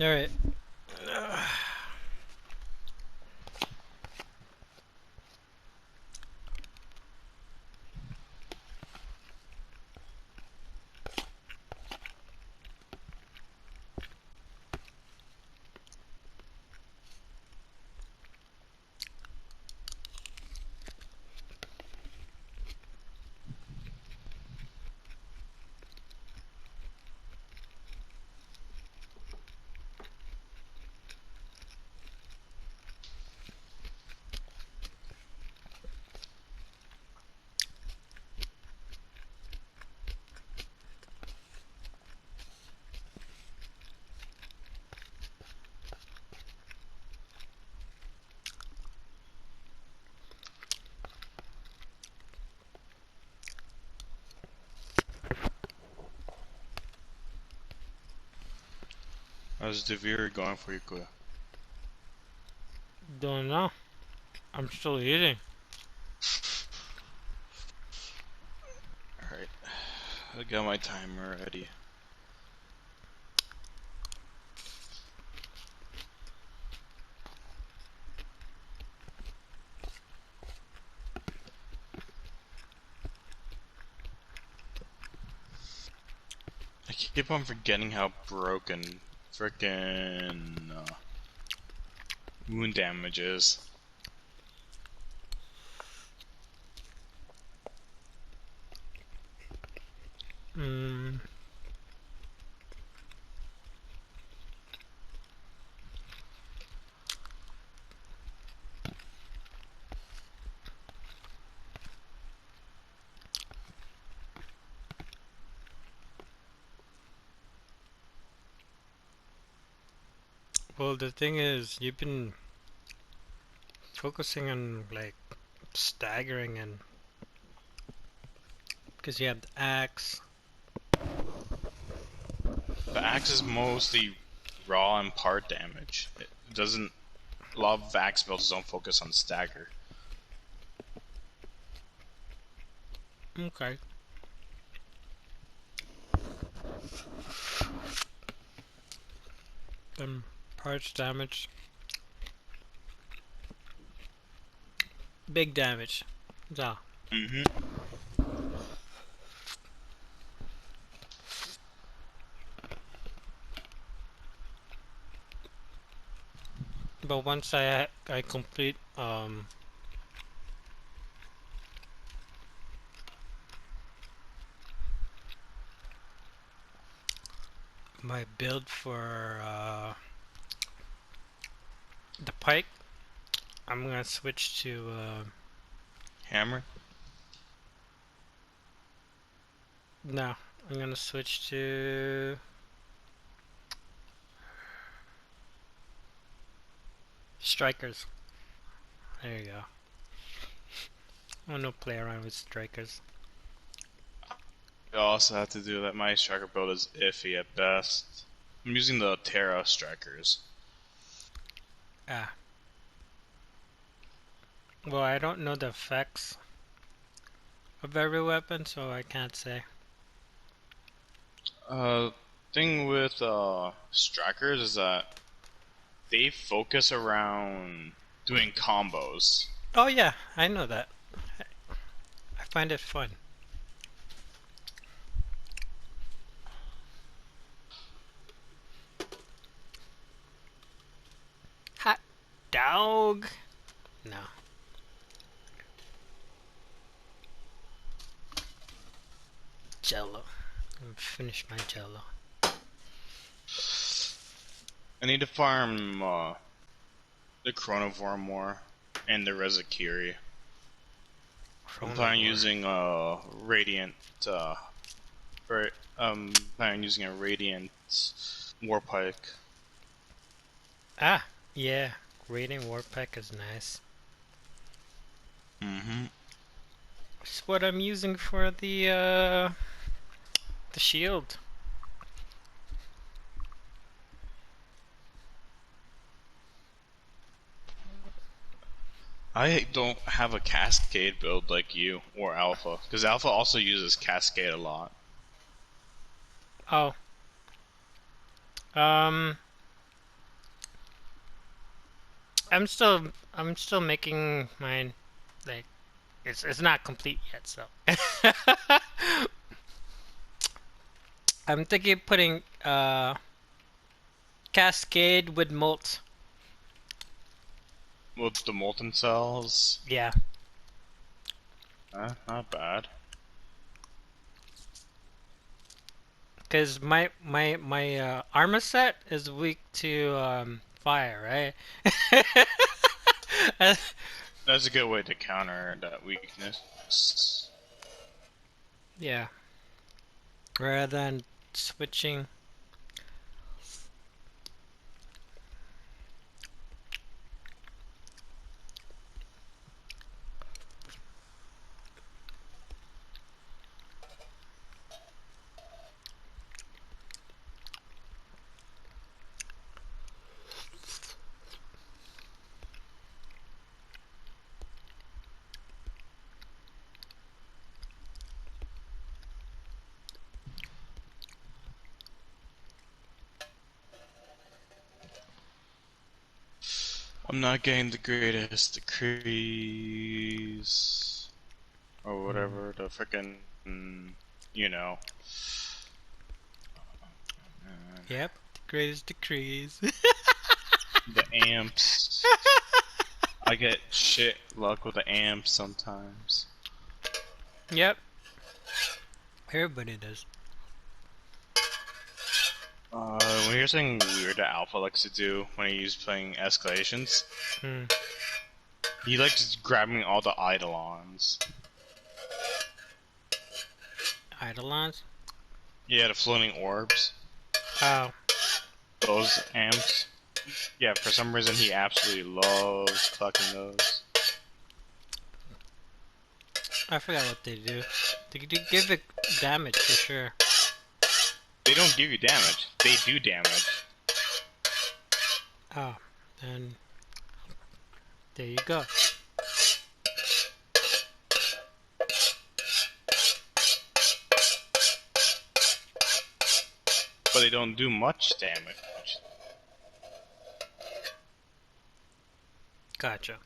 Alright. How's the viewer going for you, Kuya? Don't know. I'm still eating. Alright, I got my timer ready. I keep on forgetting how broken frickin' wound damage is. Mm. Well, the thing is, you've been focusing on like staggering and because you have the axe. The axe is mostly raw and part damage. It doesn't. A lot of axe builds don't focus on stagger. Okay. Then parts damage. Big damage. Yeah. But once I complete my build for the pike, I'm gonna switch to Hammer? no, I'm gonna switch to strikers. There you go. I wanna play around with strikers. I also have to do that. My striker build is iffy at best. I'm using the Terra strikers. Ah. Well, I don't know the effects of every weapon, so I can't say. Thing with strikers is that they focus around doing combos. Oh yeah, I know that. I find it fun. Hot dog. No. Jello. I'm finish my Jello. I need to farm the Chronovore more and the Rezakiri. I'm planning on using Radiant. Planning on using a Radiant Warpike. Ah, yeah. Raiding Warpack is nice. It's what I'm using for the shield. I don't have a Cascade build like you or Alpha, because Alpha also uses Cascade a lot. Oh. Um. I'm still making mine. Like it's not complete yet, so I'm thinking of putting cascade with molt. With the molten cells. Yeah, Not bad. because my armor set is weak to fire, right? That's a good way to counter that weakness. Yeah, rather than switching. I'm not getting the greatest decrees or whatever the frickin' you know. Yep, the greatest decrees. The amps. I get shit luck with the amps sometimes. Yep, everybody does. When you're saying weird that Alpha likes to do when he's playing escalations, Hmm. he likes grabbing all the eidolons. Eidolons? Yeah, the floating orbs. Oh, Those amps. Yeah, for some reason he absolutely loves collecting those. I forgot what they do. They do give it damage for sure. They don't give you damage. They do damage. Oh, then there you go. But they don't do much damage. Gotcha.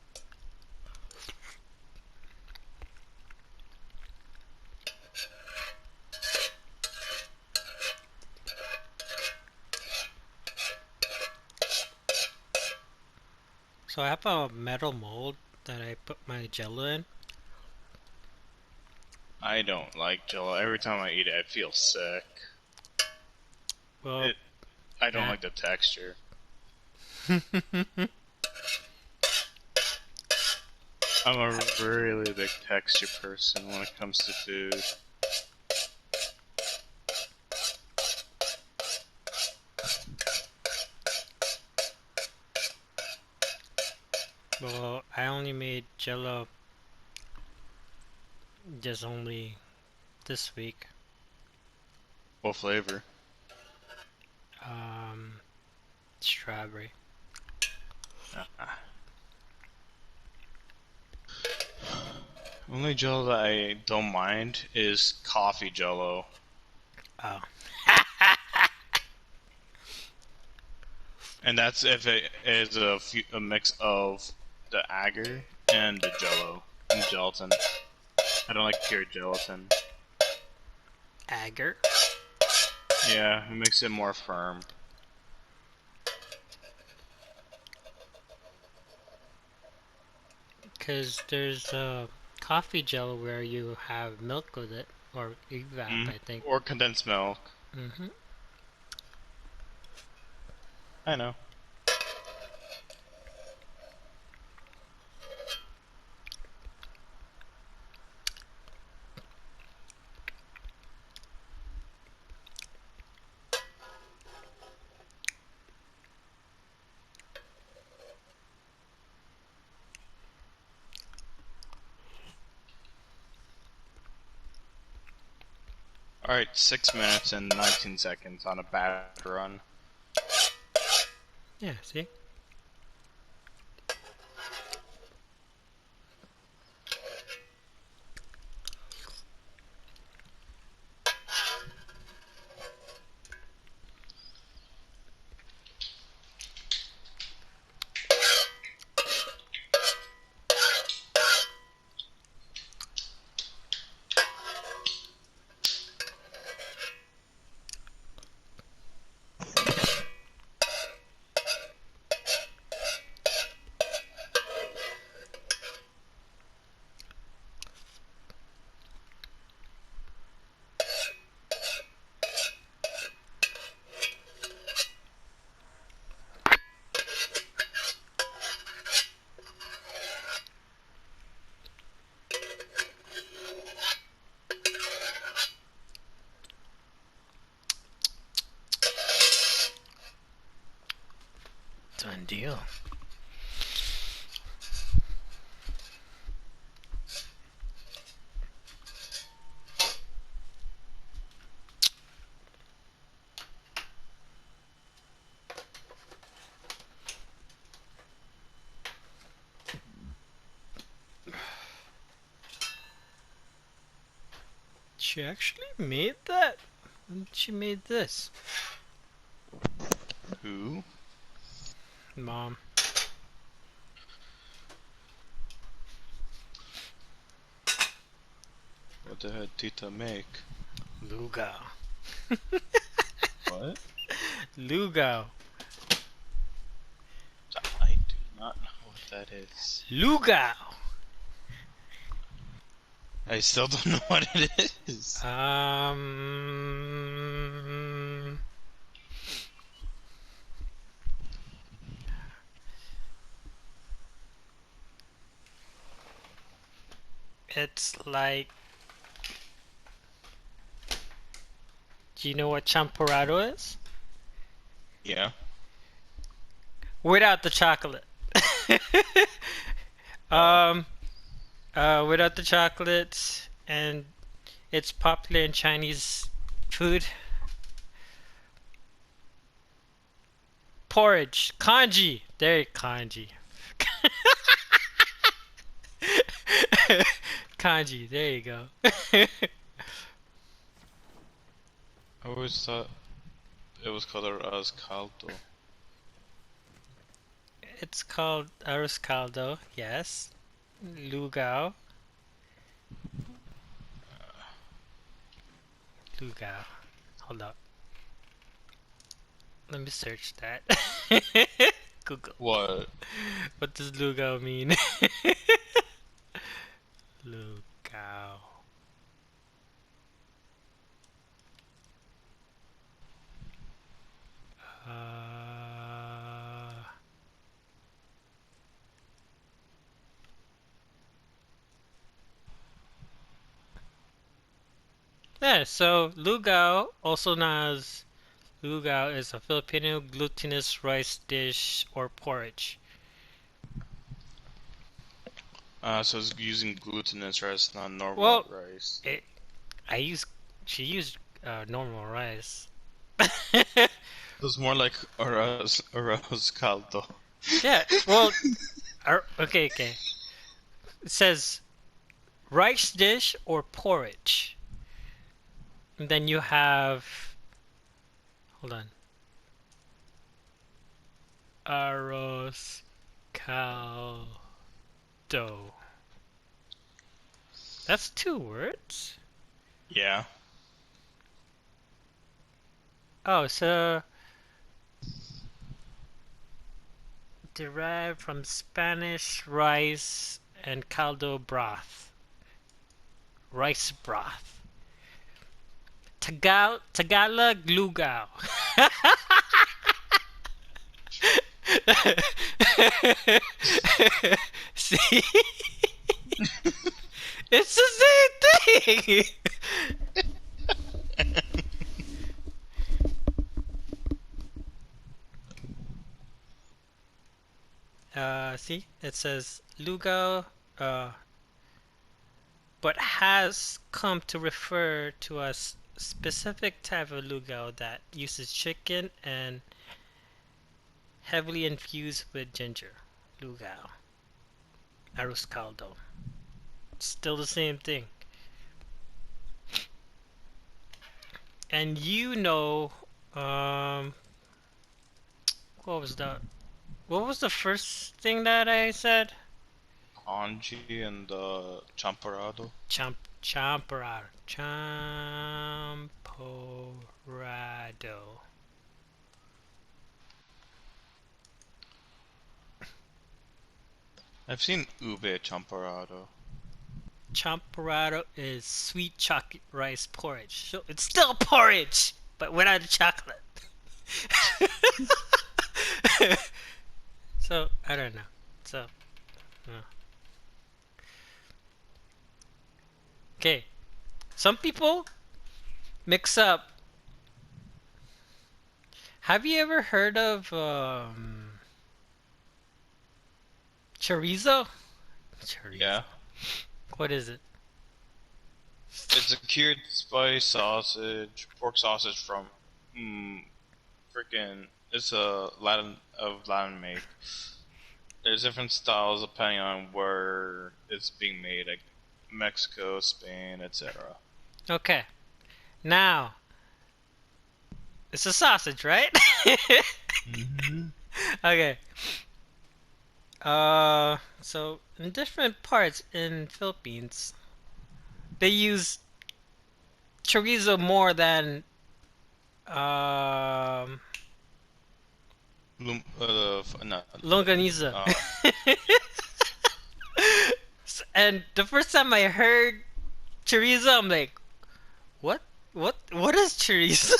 So I have a metal mold that I put my Jello in. I don't like Jello. Every time I eat it, I feel sick. Well, I don't yeah. like the texture. I'm a really big texture person when it comes to food. Well, I only made Jello just only this week. What flavor? Strawberry. Only Jello that I don't mind is coffee Jello. Oh. And that's if it is a mix of the agar and the Jello and gelatin. I don't like pure gelatin. Agar? Yeah, it makes it more firm. Because there's coffee Jello where you have milk with it, or evap, I think. Or condensed milk. Mm-hmm. I know. Alright, 6 minutes and 19 seconds on a bad run. Yeah, see? deal. She actually made that? When she made this? Who? Mom. What the hell Tita make? Lugao. What? Lugao. I do not know what that is. Lugao! I still don't know what it is. It's like... Do you know what champorado is? Yeah. Without the chocolate. um, without the chocolate, and it's popular in Chinese food. Porridge, kanji. There, kanji. Kanji. There you go. I always thought it was called arroz caldo. It's called arroz caldo. Yes. Lugao. Lugao. Hold up. Let me search that. Google. What? What does Lugao mean? Lugao. Yeah, so Lugao, also known as Lugao, is a Filipino glutinous rice dish or porridge. So it's using glutinous rice, not normal Well, rice. it, I use she used normal rice. It's more like arroz caldo. Yeah, well, okay. It says rice dish or porridge. And then you have, hold on, arroz caldo. That's 2 words? Yeah. Oh, so derived from Spanish rice and caldo broth. Rice broth. Tagalog lugao. See? It's the same thing! See? It says Lugao, but has come to refer to a specific type of Lugao that uses chicken and heavily infused with ginger. Lugao. Arroz caldo. Still the same thing. And you know, what was that? What was the first thing that I said? Anji and champorado. Champorado. I've seen ube champorado. Champorado is sweet chocolate rice porridge. So it's still porridge, but without the chocolate. So, I don't know. So, okay. Some people mix up. Have you ever heard of Chorizo? Chorizo. Yeah. What is it? It's a cured spice sausage, pork sausage from, freaking. It's a Latin make. There's different styles depending on where it's being made, like Mexico, Spain, etc. Okay. Now, it's a sausage, right? Mm-hmm. Okay. So in different parts in Philippines, they use chorizo more than um No, longaniza. uh, And the first time I heard chorizo, I'm like, what? What is chorizo?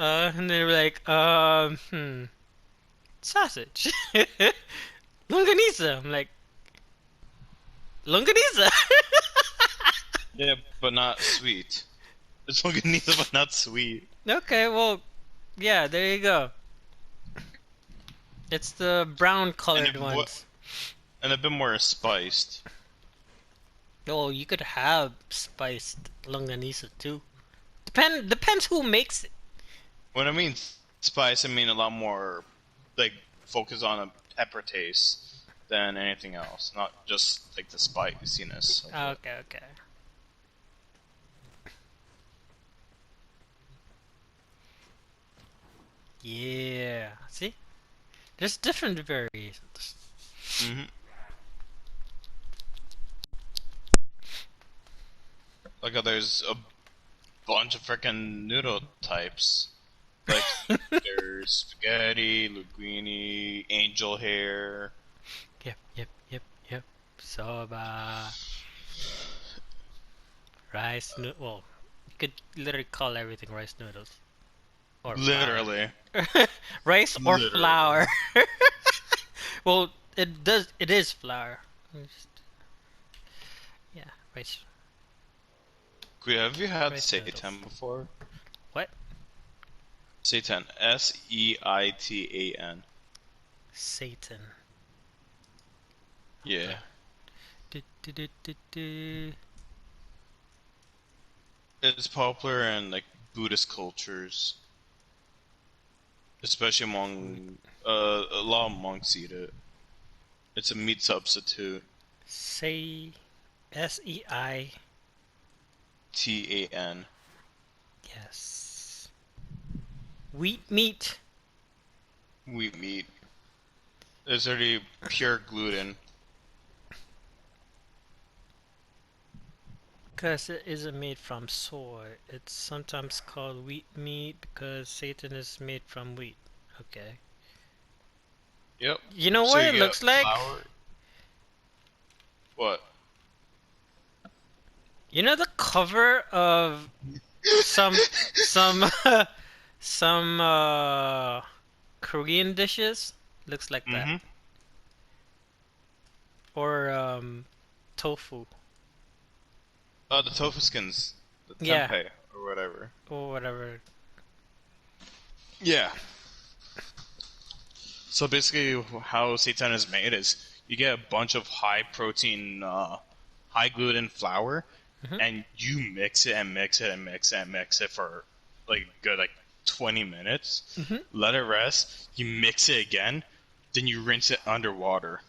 And they were like, sausage. Longaniza. I'm like, longaniza. yeah, but not sweet. It's longaniza, but not sweet. Okay, well, yeah, there you go. It's the brown And colored ones. a bit more spiced. Oh, you could have spiced longaniza too. Depends who makes it. When I mean spice, I mean a lot more, like, focus on a pepper taste than anything else, not just like the spiciness of it. Okay, okay. Yeah. See? There's different variations. Mm-hmm. Like, there's a bunch of freaking noodle types. Like, there's spaghetti, linguine, angel hair. Yep. Soba, rice noodle. Well, you could literally call everything rice noodles or flour. Literally. Rice or Literally. flour. Well, it does. It is flour. Yeah, rice. Have you had Rice noodles. seitan before? What? Seitan. Seitan. Satan. Yeah. Du. It's popular in, like, Buddhist cultures. Especially among, a lot of monks eat it. It's a meat substitute. Say SEI. Tan. Yes. Wheat meat. Wheat meat. It's already pure gluten. Because it isn't made from soy. It's sometimes called wheat meat because Satan is made from wheat. Okay. Yep. You know So what you it get looks like? flour. What? You know the cover of some some some Korean dishes? Looks like that. Mm-hmm. Or tofu. The tofu skins. The Yeah. tempeh, or whatever. Or whatever. Yeah. So basically, how seitan is made is you get a bunch of high protein, high gluten flour, Mhm. and you mix it and mix it and mix it and mix it for like good, like, 20 minutes. Mhm. Let it rest. You mix it again, then you rinse it underwater.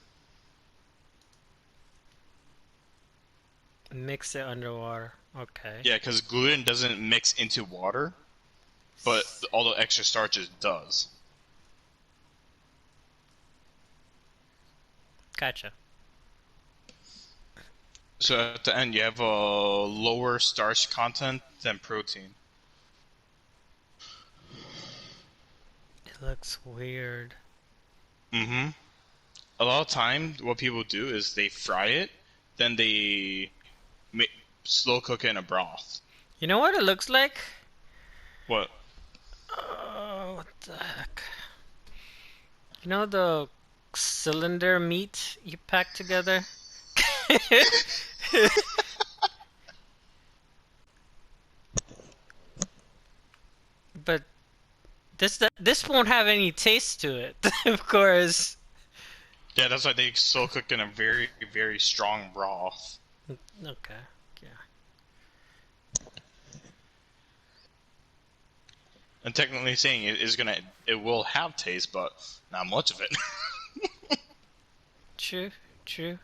Mix it underwater. Okay. Yeah, because gluten doesn't mix into water, but all the extra starches does. Gotcha. So at the end, you have a lower starch content than protein. It looks weird. Mm-hmm. A lot of time, what people do is they fry it, then they slow cook it in a broth. You know what it looks like? What? What the heck? You know the cylinder meat you pack together? But This won't have any taste to it, of course. Yeah, that's why they slow cook in a very, very strong broth. Okay, yeah. And technically saying it will have taste, but not much of it. True, true.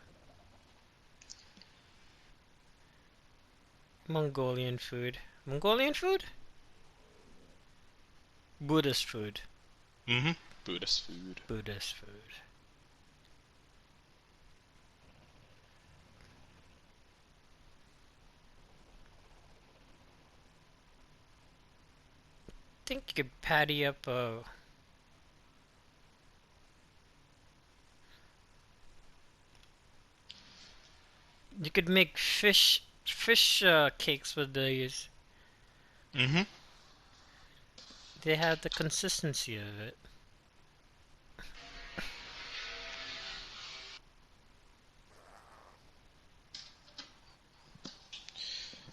Mongolian food. Mongolian food? Buddhist food. Mm-hmm. Buddhist food. Buddhist food. Think you could patty up a. You could make fish cakes with these. Mm-hmm. They have the consistency of it.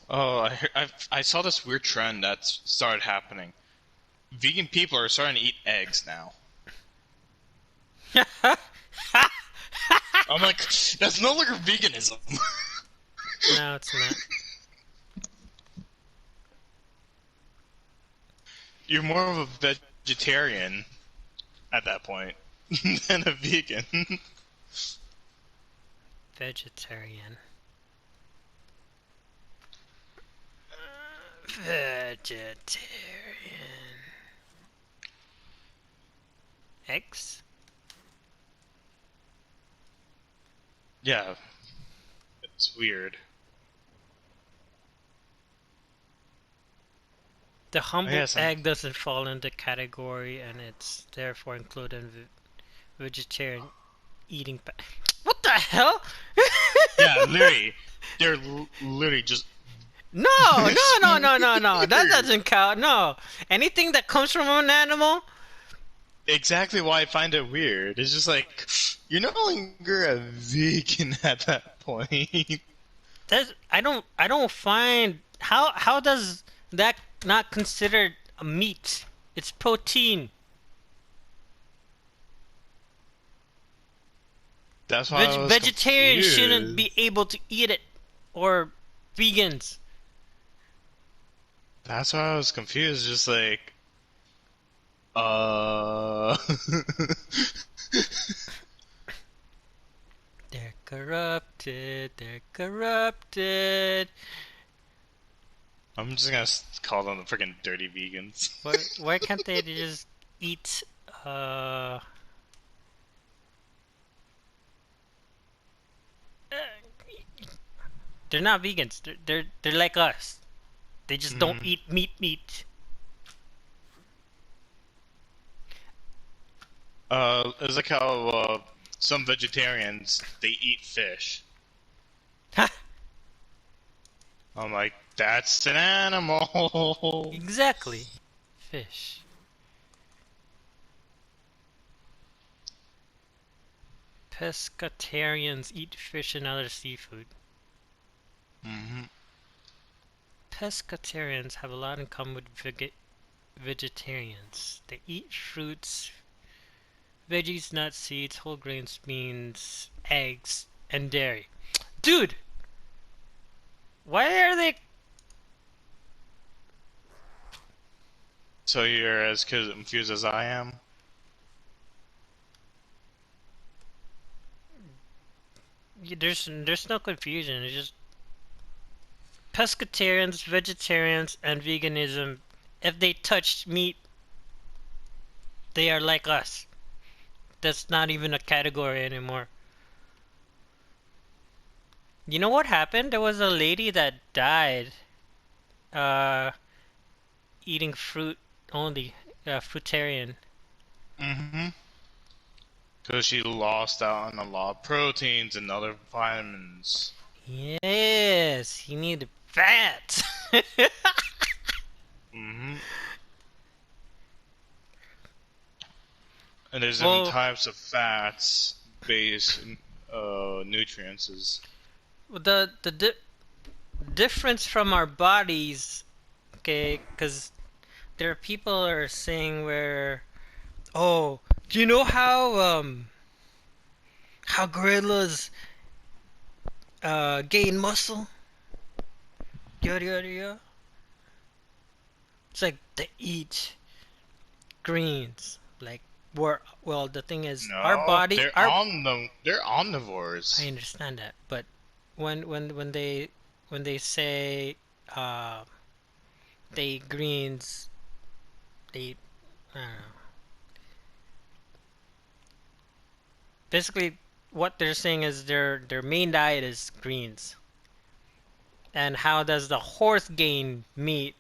Oh, I saw this weird trend that's started happening. Vegan people are starting to eat eggs now. I'm like, that's no longer veganism. No, it's not. You're more of a vegetarian at that point than a vegan. Vegetarian. Vegetarian. Eggs? Yeah, it's weird. The Oh, humble yeah, some. egg doesn't fall in the category and it's therefore included in vegetarian eating. What the hell? Yeah, literally, they're literally just. No, no, no, no, no, no. That doesn't count. No. Anything that comes from an animal. Exactly why I find it weird. It's just like you're no longer a vegan at that point. I don't find how does that not considered a meat? It's protein. That's why I was Vegetarians shouldn't be confused. able to eat it, or vegans. That's why I was confused. Just like, uh, They're corrupted. They're corrupted. I'm just gonna call them the freaking dirty vegans. Why can't they just eat? Uh, they're not vegans. They're like us. They just don't Mm. eat meat. It's like how some vegetarians they eat fish. Ha! I'm like, that's an animal. Exactly. Fish. Pescatarians eat fish and other seafood. Hmm. Pescatarians have a lot in common with vegetarians. They eat fruits, veggies, nuts, seeds, whole grains, beans, eggs, and dairy. Dude, why are they? So you're as confused as I am. There's no confusion. It's just pescatarians, vegetarians, and veganism. If they touch meat, they are like us. That's not even a category anymore. You know what happened? There was a lady that died uh, eating fruit only, fruitarian. Mm-hmm. Because she lost out on a lot of proteins and other vitamins. Yes, he needed fat. Mm-hmm. And there's different Well, types of fats based nutrients. the difference from our bodies, okay, because there are people are saying where, oh, do you know how gorillas gain muscle? Yada yada yada. It's like they eat greens. Like well, the thing is, our No, body, our they're I omnivores. understand that, but when they say uh they eat greens, they eat, I don't know. Basically, what they're saying is their main diet is greens. And how does the horse gain meat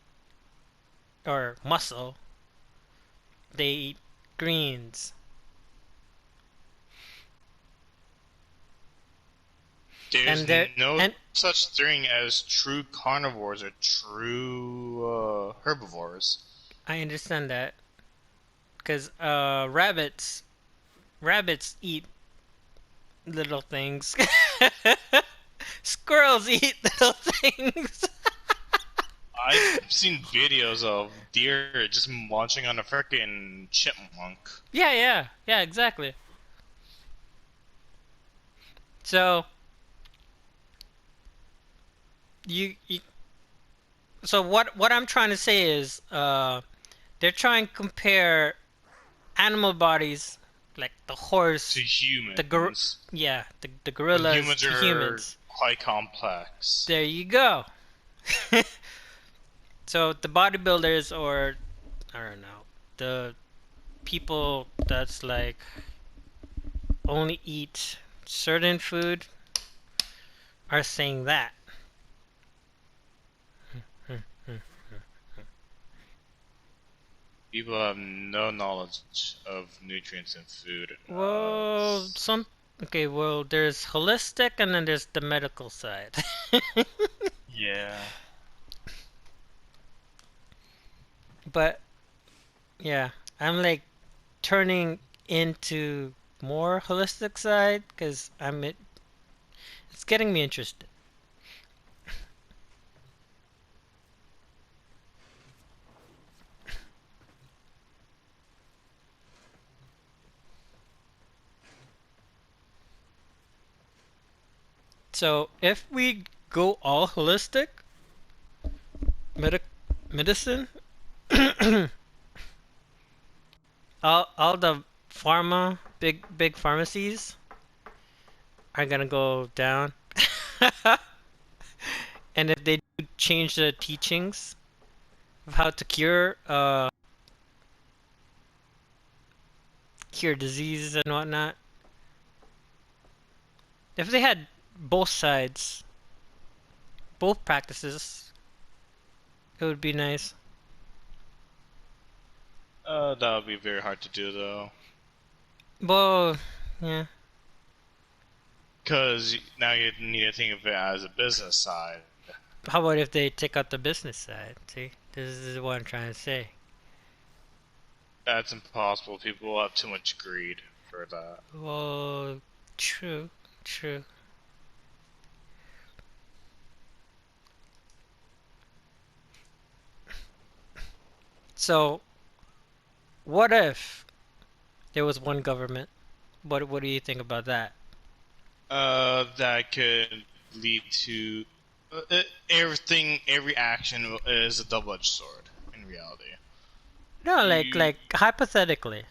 or muscle? They eat greens. There's And they're no and such thing as true carnivores or true herbivores. I understand that because rabbits eat little things. Squirrels eat little things. I've seen videos of deer just munching on a freaking chipmunk. Yeah, exactly. So you so what I'm trying to say is they're trying to compare animal bodies like the To horse, the humans. the But gorillas humans to are humans. quite complex. There you go. So the bodybuilders or I don't know, the people that's like only eat certain food are saying that. People have no knowledge of nutrients in food. Well, okay, well there's holistic and then there's the medical side. Yeah. But yeah, I'm like turning into more holistic side because it's getting me interested. So if we go all holistic medic medicine, all the big pharmacies are gonna go down. And if they do change the teachings of how to cure diseases and whatnot, if they had both sides, both practices, it would be nice. That would be very hard to do though. Well, yeah. Because now you need to think of it as a business side. How about if they take out the business side? See, this is what I'm trying to say. That's impossible. People will have too much greed for that. Well, true, true. So, what if there was one government? What do you think about that? That could lead to everything. Every action is a double-edged sword in reality. No, You like hypothetically.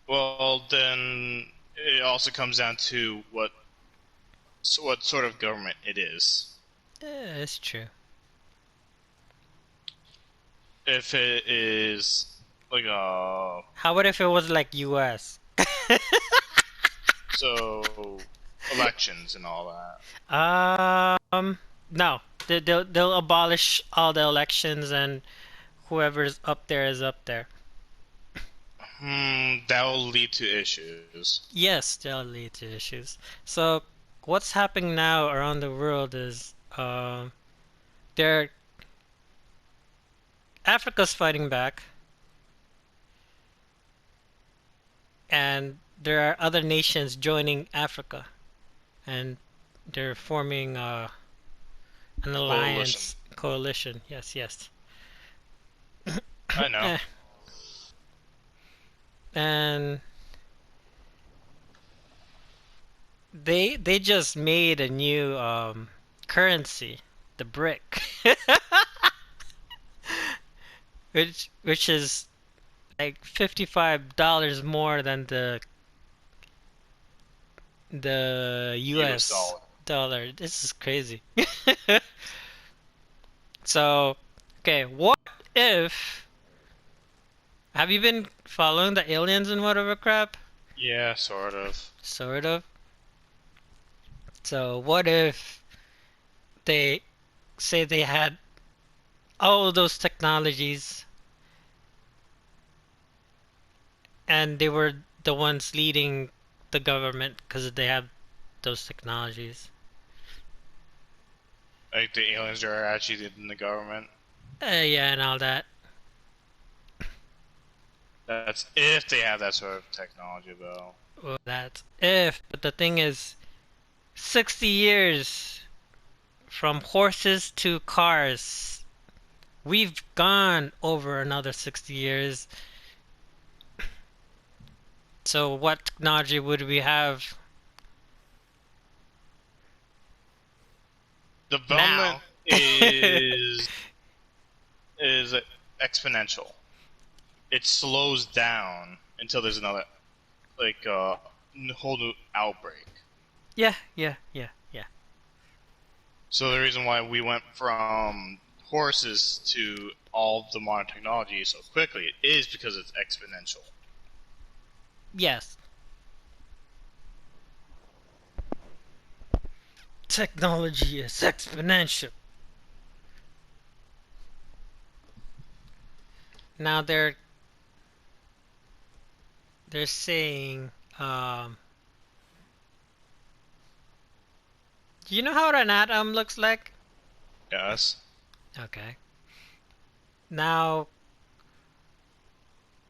well, then it also comes down to what sort of government it is. Yeah, it's true. If it is like How about if it was like U.S.? so elections and all that. No, they'll abolish all the elections and whoever's up there is up there. That will lead to issues. Yes, they'll lead to issues. So what's happening now around the world is there Africa's fighting back, and there are other nations joining Africa, and they're forming an Coalition. alliance coalition. Yes, yes. I know. Eh, and they just made a new currency, the brick, which is like $55 more than the US US dollar. dollar. This is crazy. So, okay, what if have you been following the aliens and whatever crap? Yeah, sort of. Sort of. So, what if they say they had all those technologies and they were the ones leading the government because they have those technologies? Like the aliens are actually in the government. Yeah, and all that. That's if they have that sort of technology, though. Well, that's if. But the thing is, 60 years from horses to cars. We've gone over another 60 years. So what technology would we have Development now? is exponential. It slows down until there's another like whole new outbreak. Yeah, yeah, yeah, yeah. So the reason why we went from horses to all the modern technology so quickly is because it's exponential. Yes. Technology is exponential. Now they're saying do you know how an atom looks like? Yes. Okay. Now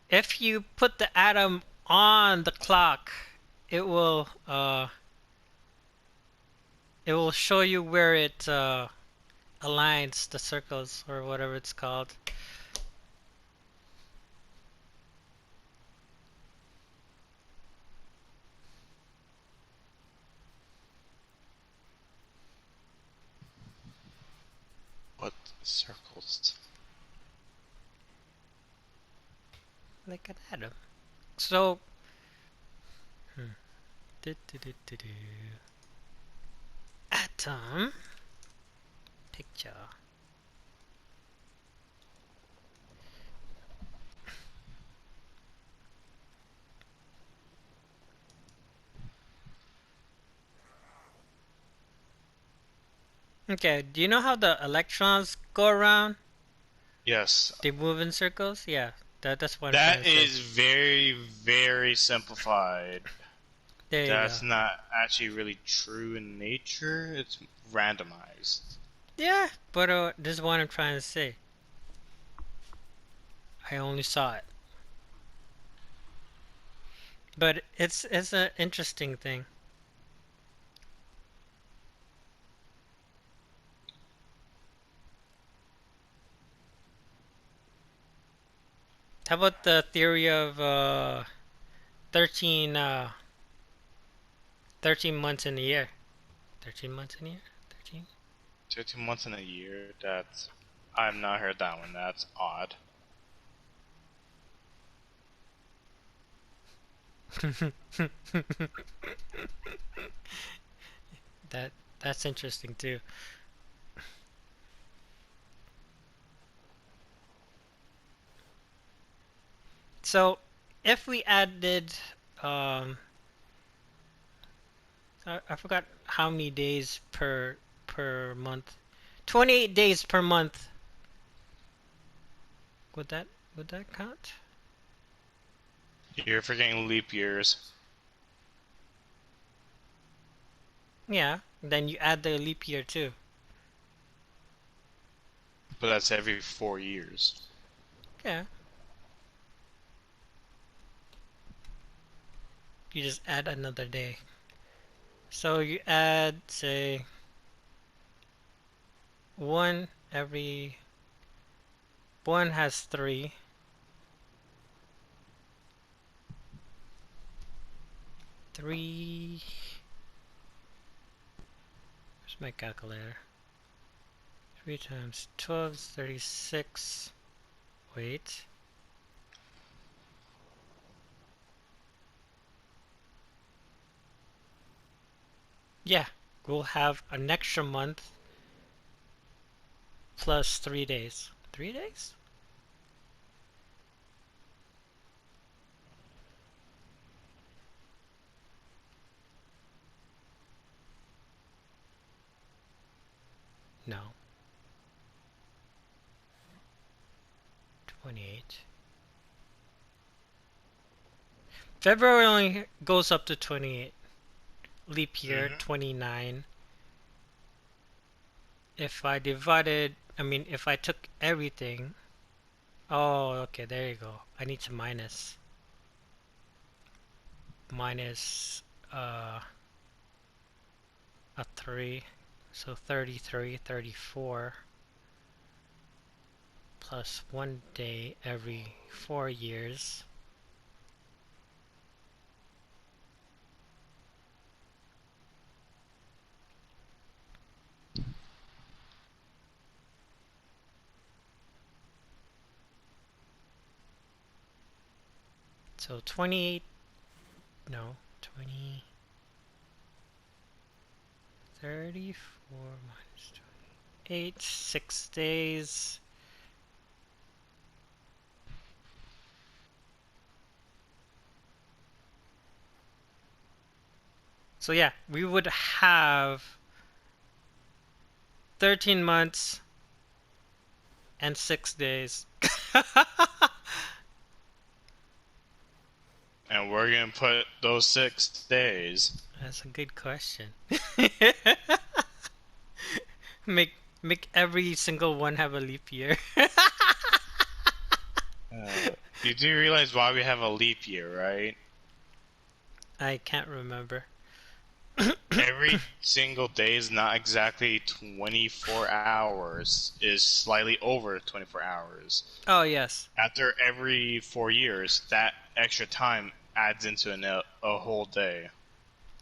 if you put the atom on the clock, it will show you where it aligns the circles or whatever it's called. What circles? Like an atom. So, hmm. Do. Atom picture. Okay, do you know how the electrons go around? Yes. They move in circles? Yeah, that's what I'm trying That to say. is very, very simplified. There you go. That's not actually really true in nature. It's randomized. Yeah, but this is what I'm trying to say. I only saw it. But it's an interesting thing. How about the theory of 13 13 months in a year? 13 months in a year? 13? 13 months in a year. That's I've not heard that one. That's odd. that that's interesting too. So if we added um I forgot how many days per month. 28 days per month. Would that would that count? You're forgetting leap years, Yeah, then you add the leap year too. but that's every 4 years. Yeah, you just add another day. So you add say one every one has 3. 3. Where's my calculator? 3 times 12 is 36. Wait. Yeah, we'll have an extra month plus 3 days. 3 days? No. 28. February only goes up to 28. Leap year, 29. If I divided, if I took everything. Oh, okay, there you go. I need to minus. Minus a 3. So 33, 34. Plus 1 day every 4 years. So 28, no, 20, 34 minus 28, 6 days. So yeah, we would have 13 months and 6 days. And we're gonna put those 6 days. That's a good question. make make every single one have a leap year. You do realize why we have a leap year, right? I can't remember. Every single day is not exactly 24 hours, is slightly over 24 hours. Oh, yes. After every 4 years, that extra time adds into a whole day.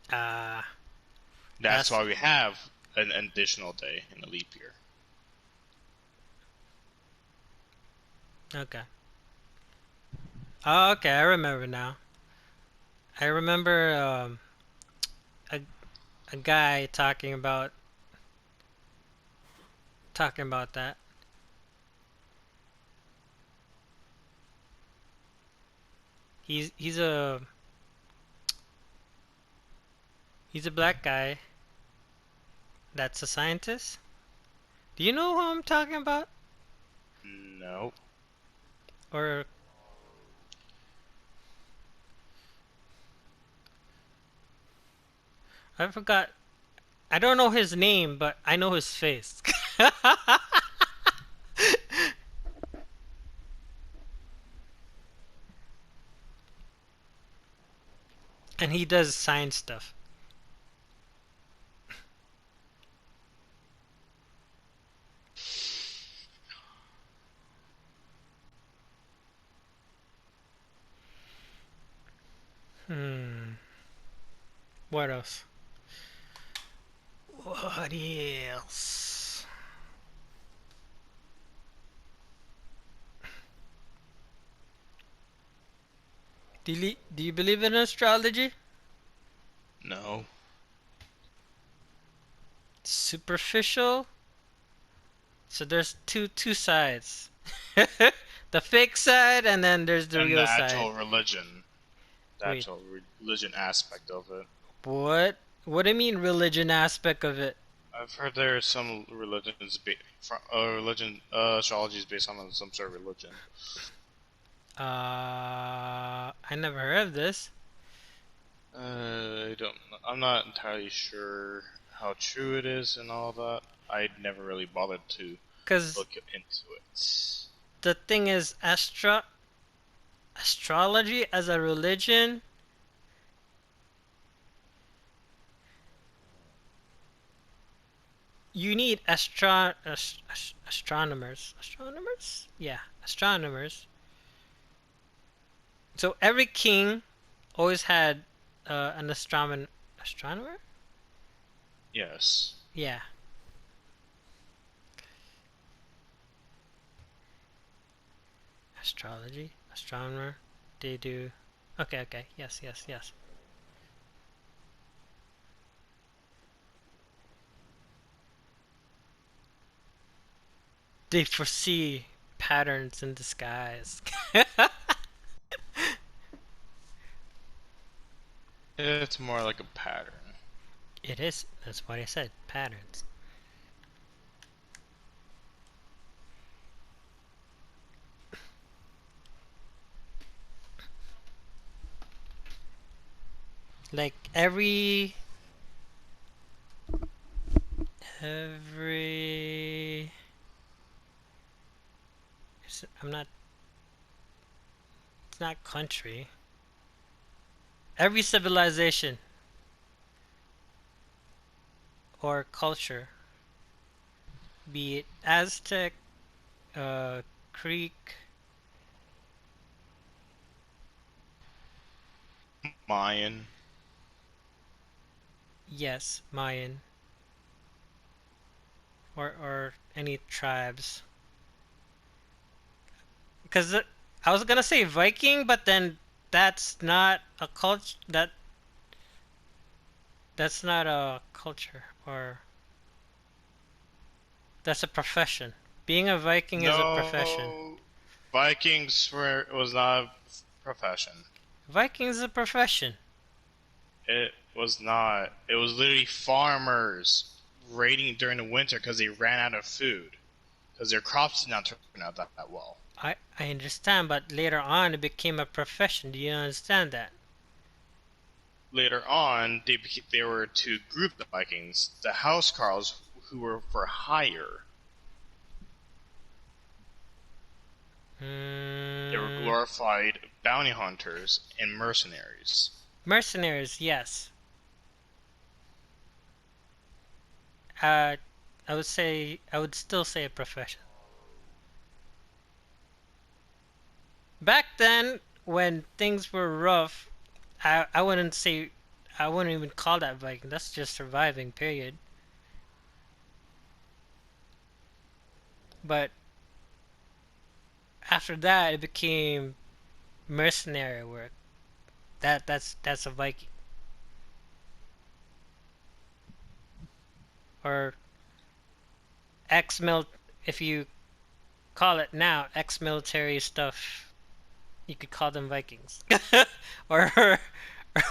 That's why we have an additional day in the leap year. Okay. Oh, okay, I remember now. I remember a guy talking about that. He's a black guy that's a scientist. Do you know who I'm talking about? No. Or I forgot. I don't know his name, but I know his face. And he does science stuff. What else? What else? Do you believe in astrology? No. Superficial? So there's two sides. The fake side and then there's the And the real side. actual religion. The Wait, actual religion aspect of it. what? What do you mean religion aspect of it? I've heard there are some religions, astrology is based on some sort of religion. I never heard of this. I'm not entirely sure how true it is and all that. I'd never really bothered to Cause look into it. the thing is, astrology as a religion. You need astronomers. Astronomers? Yeah, astronomers. So every king always had an astronomer? Yes. Yeah. Astrology, astronomer. They do. Okay, okay. Yes, yes, yes. They foresee patterns in the skies. It's more like a pattern. It is. That's what I said. Patterns. Like every. I'm not. It's not country. Every civilization or culture, be it Aztec, Greek, Mayan. yes, Mayan, or any tribes. Because I was gonna say Viking, but then that's not a culture. That's not a culture, or that's a profession. Being a Viking is a profession. No, was not a profession. Viking is a profession. It was not. It was literally farmers raiding during the winter because they ran out of food because their crops did not turn out that well. I understand, but later on it became a profession. Do you understand that? Later on, there were two groups of Vikings: the housecarls, who were for hire. They were Mm, glorified bounty hunters and mercenaries. mercenaries, yes. Uh, I would still say a profession. Back then, when things were rough, I wouldn't say, I wouldn't even call that Viking. That's just surviving, period. But after that, it became mercenary work. That's a Viking, or ex-mil. If you call it now, ex-military stuff, you could call them Vikings, or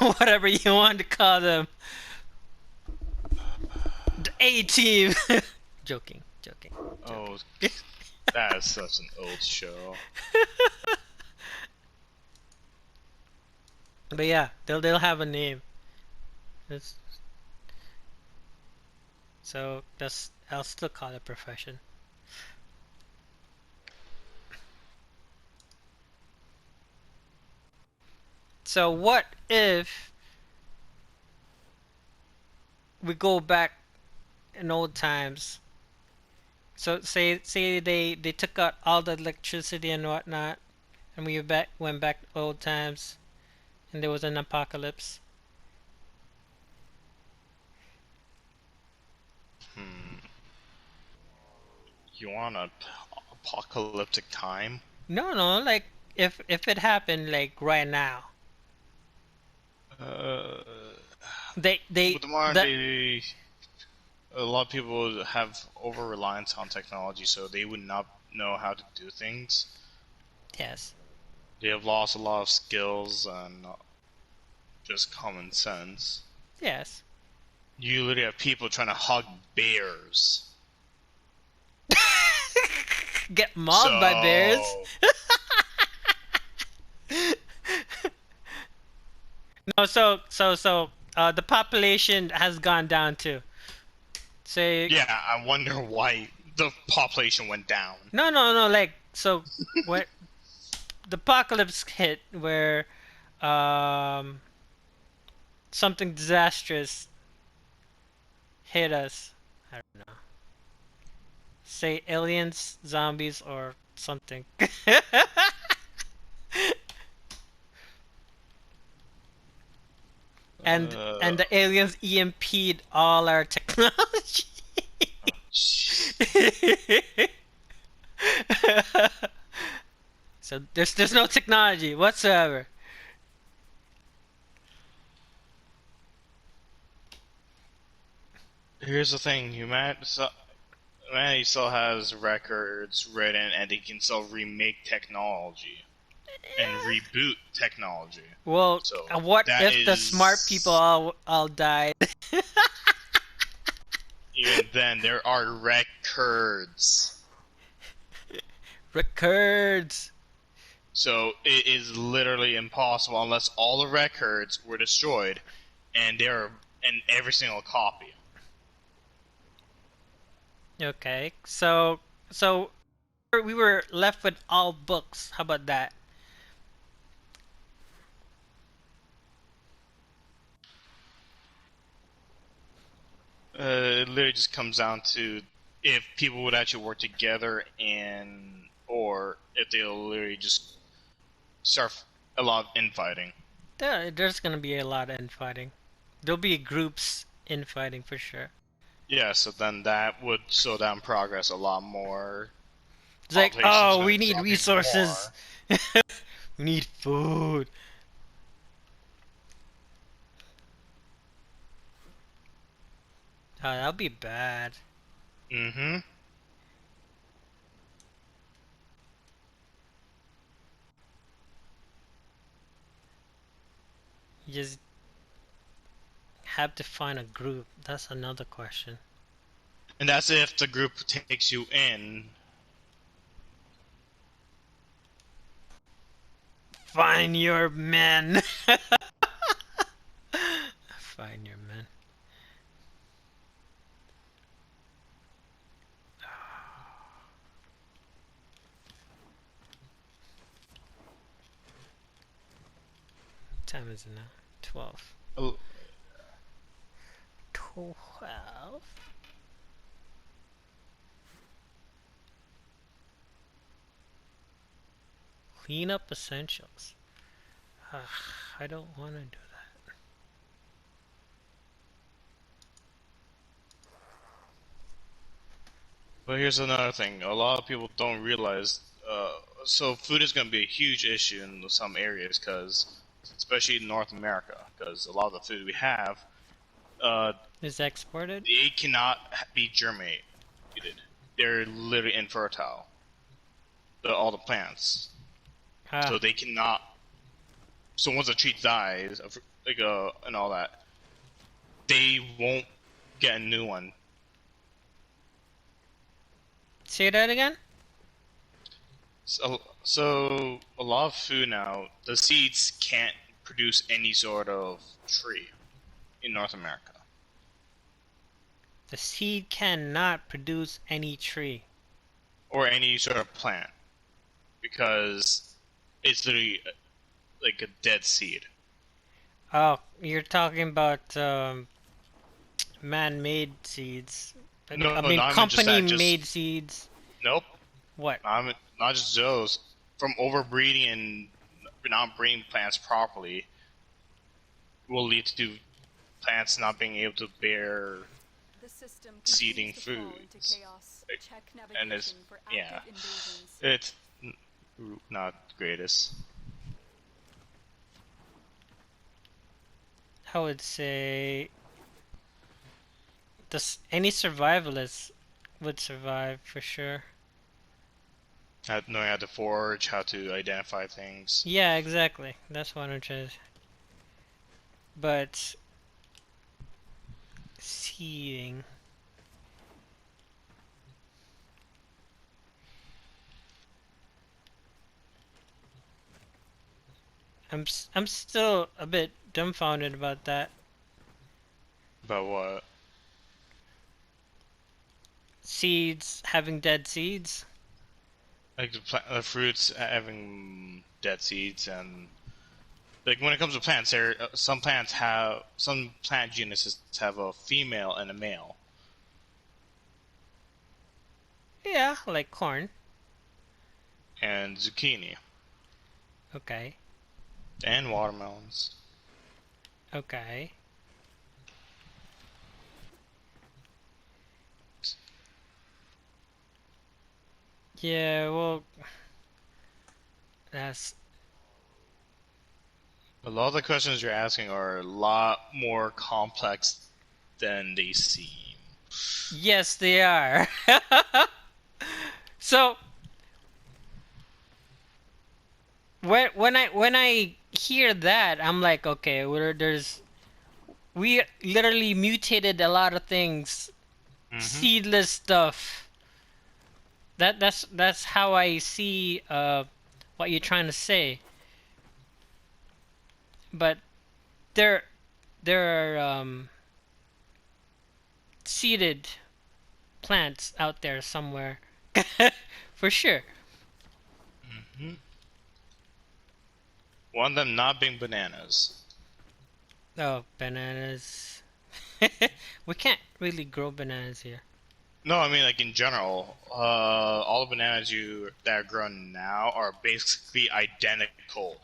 whatever you want to call them. The A team. Joking, joking, joking. Oh, that is such an old show. But yeah, they'll have a name. It's, so that's I'll still call it profession. So what if we go back in old times? So say they took out all the electricity and whatnot, and we went back to old times, and there was an apocalypse. Hmm. You want a apocalyptic time? No, no, like if it happened like right now, Uh, they with the modern that day, a lot of people have over reliance on technology, so they would not know how to do things. yes, They have lost a lot of skills and just common sense. yes. You literally have people trying to hug bears. Get mauled by bears. So, No, the population has gone down too. Say yeah, I wonder why the population went down. no, like so when the apocalypse hit, where um something disastrous hit us. I don't know. Say aliens, zombies, or something. and the aliens EMP'd all our technology. oh, jeez. So there's no technology whatsoever. Here's the thing, humanity still has records written, and they can still remake technology and reboot technology. Well, So what that if the smart people is all died? even then there are records. Records. So it is literally impossible unless all the records were destroyed, and they're in every single copy. Okay, so we were left with all books. How about that? It literally just comes down to if people would actually work together, and or if they'll literally just start a lot of infighting. There's gonna be a lot of infighting. There'll be groups infighting for sure. Yeah, so then that would slow down progress a lot more. It's like, Population's oh, gonna we need drop even resources. more. We need food. Oh, that'll be bad. Mm-hmm. You just have to find a group. That's another question. And that's if the group takes you in. Find your men. Find your men. What time is it now? 12. Oh, 12. Clean up essentials. Ugh, I don't want to do that. but here's another thing. A lot of people don't realize. So food is going to be a huge issue in some areas, because especially in North America, because a lot of the food we have, uh, Is exported? they cannot be germinated. They're literally infertile. All the plants, Ah, so they cannot. So once a tree dies, like and all that, they won't get a new one. say that again? So a lot of food now, the seeds can't produce any sort of tree in North America. The seed cannot produce any tree. Or any sort of plant, because it's literally like a dead seed. Oh, you're talking about man-made seeds. No, I mean, not even just that. Just company-made seeds. nope. What? Not just those. From overbreeding and not breeding plants properly, will lead to plants not being able to bear The system seeding continues to fall into foods. chaos. Like, Check and it's navigation for yeah, active invasions. it's not the greatest. I would say any survivalist would survive for sure. Knowing how to forage, how to identify things. Yeah, exactly. That's what I'm trying to. But seeding. I'm still a bit dumbfounded about that. About what? Seeds having dead seeds. Like the fruits having dead seeds, and like when it comes to plants, some plant genuses have a female and a male. Yeah, like corn. And zucchini Okay. and watermelons. Okay. Yeah, well, that's... A lot of the questions you're asking are a lot more complex than they seem. Yes, they are. So, when I hear that, I'm like, okay, we literally mutated a lot of things, Mm-hmm. seedless stuff. That's how I see what you're trying to say. But there there are seeded plants out there somewhere, for sure. Mm-hmm. One of them not being bananas. Oh, bananas. We can't really grow bananas here. No, I mean like in general, all the bananas that are grown now are basically identical.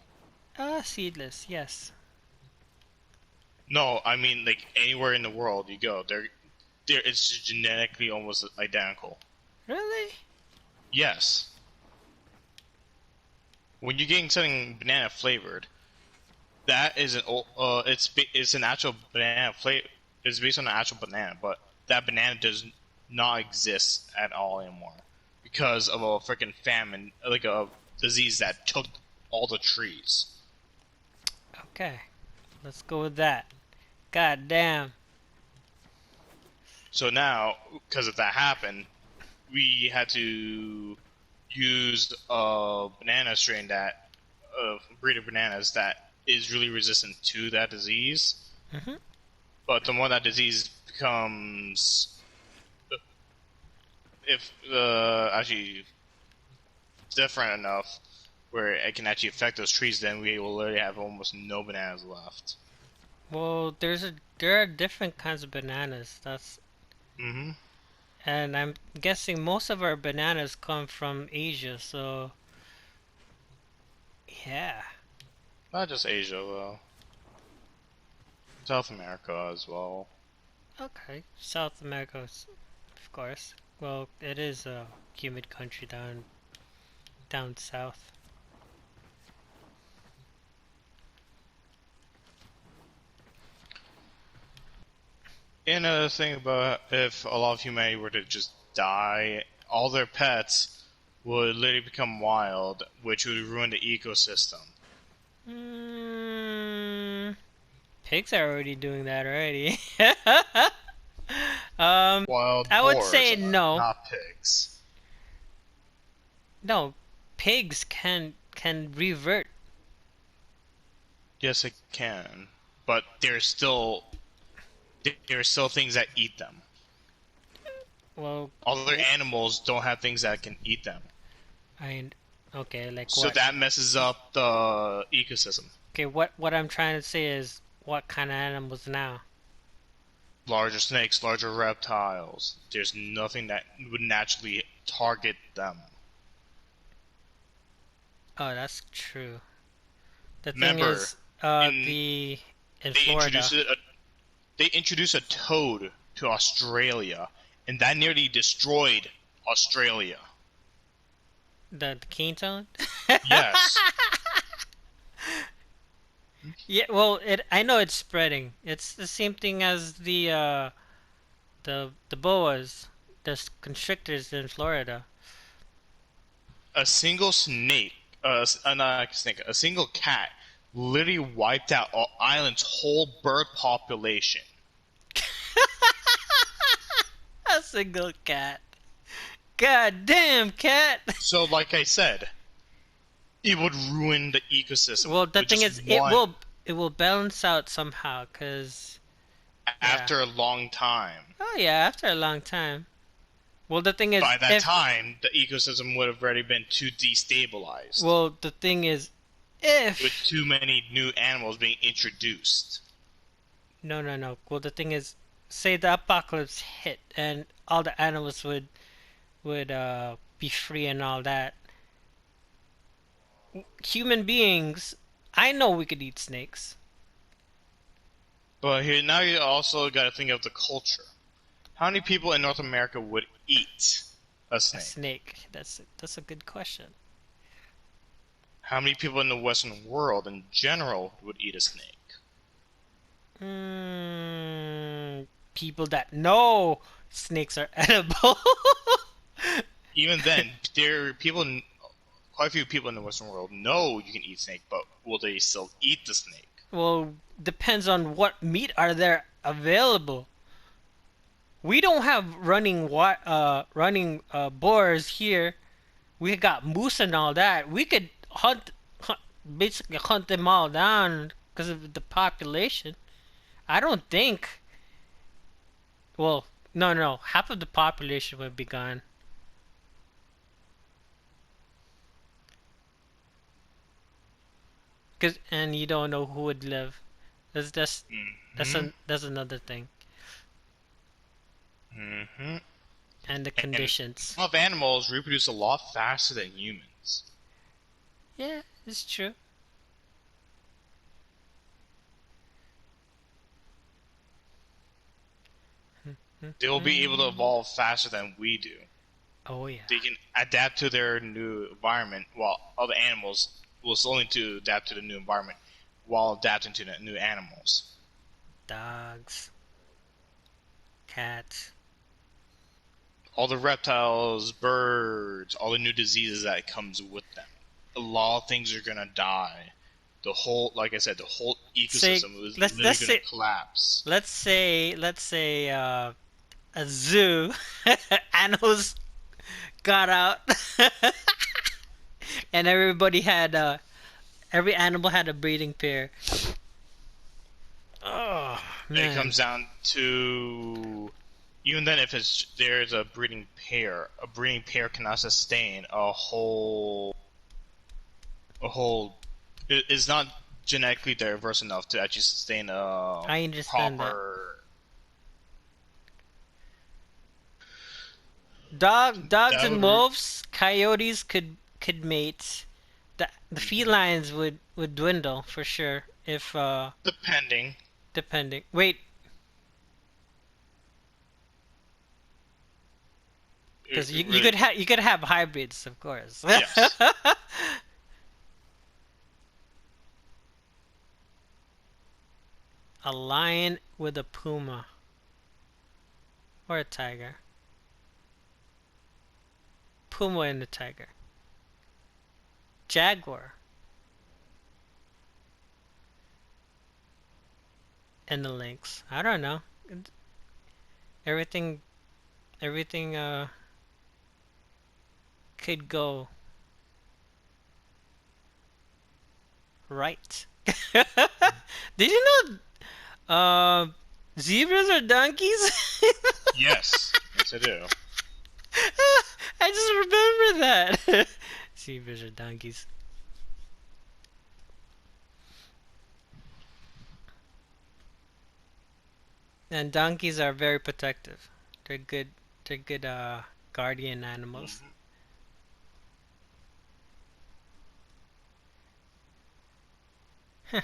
Seedless, yes. No, I mean like anywhere in the world you go, it's genetically almost identical. Really? Yes, when you're getting something banana flavored, that is it's an actual banana flavor. It's based on an actual banana, but that banana does not exist at all anymore because of a freaking famine, like a disease that took all the trees. Okay, let's go with that. God damn. So now, because of that happened, we had to use a banana strain breed of bananas that is really resistant to that disease. Hmm. But the more that disease becomes, if actually different enough where it can actually affect those trees, then we will literally have almost no bananas left. Well, there are different kinds of bananas. Mm-hmm. And I'm guessing most of our bananas come from Asia, so yeah. Not just Asia, though. South America as well. Okay, South America, of course. Well, it is a humid country down south. And another thing about if a lot of humanity were to just die, all their pets would literally become wild, which would ruin the ecosystem. Mm, pigs are already doing that already. um, Wild I would boars, say no. not pigs. No, pigs can revert. Yes, it can, but there are still things that eat them. Well, Other animals don't have things that can eat them, I okay, like so what? that messes up the ecosystem. Okay, what I'm trying to say is what kind of animals now? Larger snakes, larger reptiles. There's nothing that would naturally target them. Oh, that's true. The thing Remember, is, in the in they introduced Florida, a, they introduced a toad to Australia, and that nearly destroyed Australia. the cane toad. Yes, Yeah, well, I know it's spreading. It's the same thing as the boas, constrictors in Florida. a single snake, not a snake, a single cat, literally wiped out Ireland's whole bird population. A single cat. God damn, cat. So, like I said, it would ruin the ecosystem Well, the with thing just is, one it will balance out somehow, cause yeah. after a long time. Oh yeah, after a long time. Well, the thing is, By that time, the ecosystem would have already been too destabilized, the thing is, with if too many new animals being introduced. no, no, no. Well, the thing is, say the apocalypse hit and all the animals would be free and all that. Human beings, I know we could eat snakes. But here now you also got to think of the culture. How many people in North America would eat a A snake? snake. That's a good question. How many people in the Western world in general would eat a snake? Mm, people that know snakes are edible. Even then, there are people, quite a few people in the Western world know you can eat snake, but will they still eat the snake? Well, depends on what meat are there available. We don't have running boars here. We got moose and all that. We could hunt basically hunt them all down because of the population. I don't think. Well, no, no, half of the population would be gone. Cause and you don't know who would live. That's Hmm. that's another thing. Hmm. And the And conditions. some of animals reproduce a lot faster than humans. Yeah, it's true. They will be able to Mm. evolve faster than we do. Oh yeah. They can adapt to their new environment, while other animals will still need to adapt to the new environment while adapting to the new animals. Dogs, cats. All the reptiles, birds, all the new diseases that comes with them. A lot of things are gonna die. The whole, like I said, the whole Say ecosystem is let's literally let's gonna say collapse. let's say a zoo. Animals got out, and every animal had a breeding pair. Oh It man. comes down to even then, if there's a breeding pair cannot sustain a whole is not genetically diverse enough to actually sustain a I understand that. proper Dogs that and would wolves, coyotes could mate. The mhm. felines would dwindle for sure if Depending. depending. Wait, because It you really, could have hybrids, of course. yes. A lion with a puma or a tiger. Puma and a tiger. Jaguar and the lynx. I don't know. Everything everything could go right. Did you know zebras are donkeys? Yes. Yes, I do. I just remember that. Zebras are donkeys. And donkeys are very protective. They're good. They're good guardian animals. Hmm.